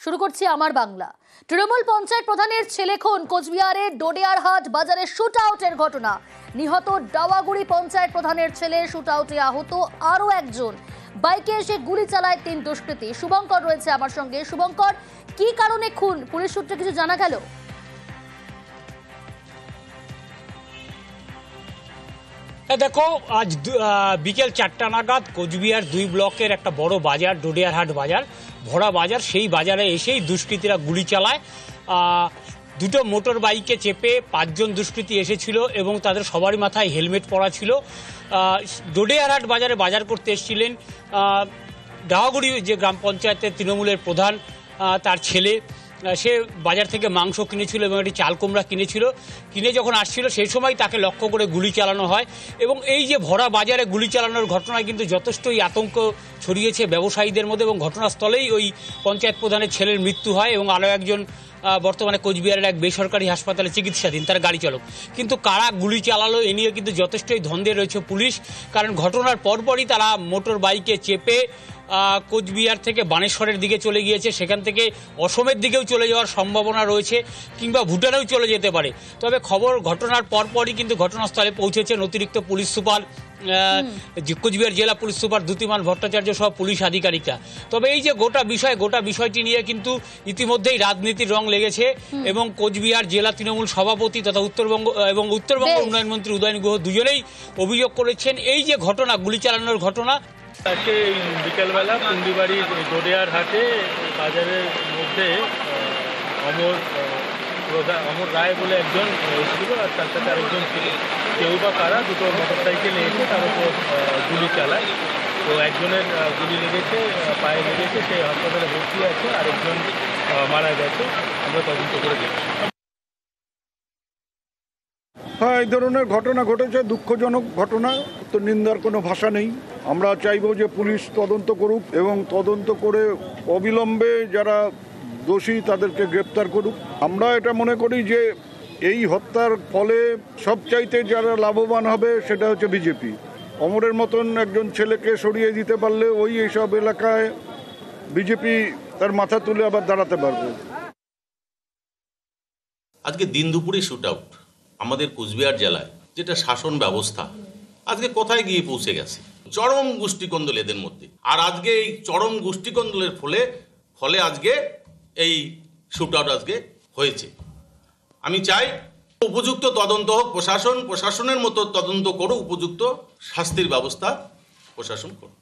শুরু করছি আমার বাংলা। তৃণমূল পঞ্চায়েত প্রধানের ছেলে খুন, কোচবিহারের ডোডিয়ারহাট বাজারে শুট আউটের ঘটনা। নিহত ডাওয়াগুড়ি পঞ্চায়েত প্রধানের ছেলে, শুট আউটে আহত আরো একজন। বাইকে এসে গুলি চালায় 3 দুষ্কৃতী। শুভঙ্কর রয়েছে আমার সঙ্গে। শুভঙ্কর, কি কারণে খুন, পুলিশ সূত্রে কিছু জানা গেল? দেখো, আজ বিকেল 4টা নাগাদ কোচবিহার 2 ব্লকের একটা বড় বাজার, ডোডিয়ারহাট বাজার, ভরা বাজার, সেই বাজারে এসেই দুষ্কৃতীরা গুলি চালায়। দুটো মোটর বাইকে চেপে 5 জন দুষ্কৃতী এসেছিল এবং তাদের সবারই মাথায় হেলমেট পরা ছিল। ডোডিয়ারহাট বাজারে বাজার করতে এসেছিলেন ডাওয়াগুড়ি যে গ্রাম পঞ্চায়েতের তৃণমূলের প্রধান, তার ছেলে। সে বাজার থেকে মাংস কিনেছিল এবং একটি চাল কুমড়া কিনেছিল। কিনে যখন আসছিল সেই সময় তাকে লক্ষ্য করে গুলি চালানো হয় এবং এই যে ভরা বাজারে গুলি চালানোর ঘটনায় কিন্তু যথেষ্টই আতঙ্ক ছড়িয়েছে ব্যবসায়ীদের মধ্যে এবং ঘটনাস্থলেই ওই পঞ্চায়েত প্রধানের ছেলের মৃত্যু হয় এবং আরও একজন বর্তমানে কোচবিহারের এক বেসরকারি হাসপাতালে চিকিৎসাধীন, তার গাড়ি চালক। কিন্তু কারা গুলি চালালো এ নিয়ে কিন্তু যথেষ্টই দ্বন্দ্বে রয়েছে পুলিশ, কারণ ঘটনার পরপরই তারা মোটর বাইকে চেপে কোচবিহার থেকে বানেশ্বরের দিকে চলে গিয়েছে। সেখান থেকে অসমের দিকেও চলে যাওয়ার সম্ভাবনা রয়েছে, কিংবা ভুটানেও চলে যেতে পারে। তবে ঘটনার পরপরই কিন্তু ঘটনাস্থলে পৌঁছেছেন অতিরিক্ত পুলিশ সুপার, কোচবিহার জেলা পুলিশ সুপার দ্যুতিমান ভট্টাচার্য সহ পুলিশ আধিকারিকরা। তবে এই যে গোটা বিষয়টি নিয়ে কিন্তু ইতিমধ্যেই রাজনীতির রং লেগেছে এবং কোচবিহার জেলা তৃণমূল সভাপতি তথা উত্তরবঙ্গ উন্নয়ন মন্ত্রী উদয়ন গুহ দুজনেই অভিযোগ করেছেন এই যে ঘটনা, গুলি চালানোর ঘটনা। আজকে বিকেলবেলা পুন্ডিবাড়ির ডোডিয়ারহাটে বাজারের মধ্যে অমর রায় বলে একজন ছিল আর তার সাথে আরেকজন ছিল। কেউ বা কারা দুটো মোটরসাইকেলে এসে তার উপর গুলি চালায়। তো একজনের গুলি লেগেছে, পায়ে লেগেছে, সে হাসপাতালে ভর্তি আছে, আরেকজন মারা গেছে। আমরা তদন্ত করে দেখছি। হ্যাঁ, এই ধরনের ঘটনা ঘটেছে, দুঃখজনক ঘটনা, তো নিন্দার কোনো ভাষা নেই। আমরা চাইব যে পুলিশ তদন্ত করুক এবং তদন্ত করে অবিলম্বে যারা দোষী তাদেরকে গ্রেপ্তার করুক। আমরা এটা মনে করি যে এই হত্যার ফলে সবচাইতে যারা লাভবান হবে সেটা হচ্ছে বিজেপি। অমরের মতন একজন ছেলেকে সরিয়ে দিতে পারলে এইসব এলাকায় বিজেপি তার মাথা তুলে আবার দাঁড়াতে পারবে। আজকে দিন দুপুরে শুট আউট আমাদের কোচবিহার জেলায়, যেটা শাসন ব্যবস্থা আজকে কোথায় গিয়ে পৌঁছে গেছে। চরম গোষ্ঠীকন্দল এদের মধ্যে, আর আজকে এই চরম গোষ্ঠীকন্দলের ফলে আজকে এই শুট আউট আজকে হয়েছে। আমি চাই উপযুক্ত তদন্ত হোক, প্রশাসনের মতো তদন্ত করুক, উপযুক্ত শাস্তির ব্যবস্থা প্রশাসন করুক।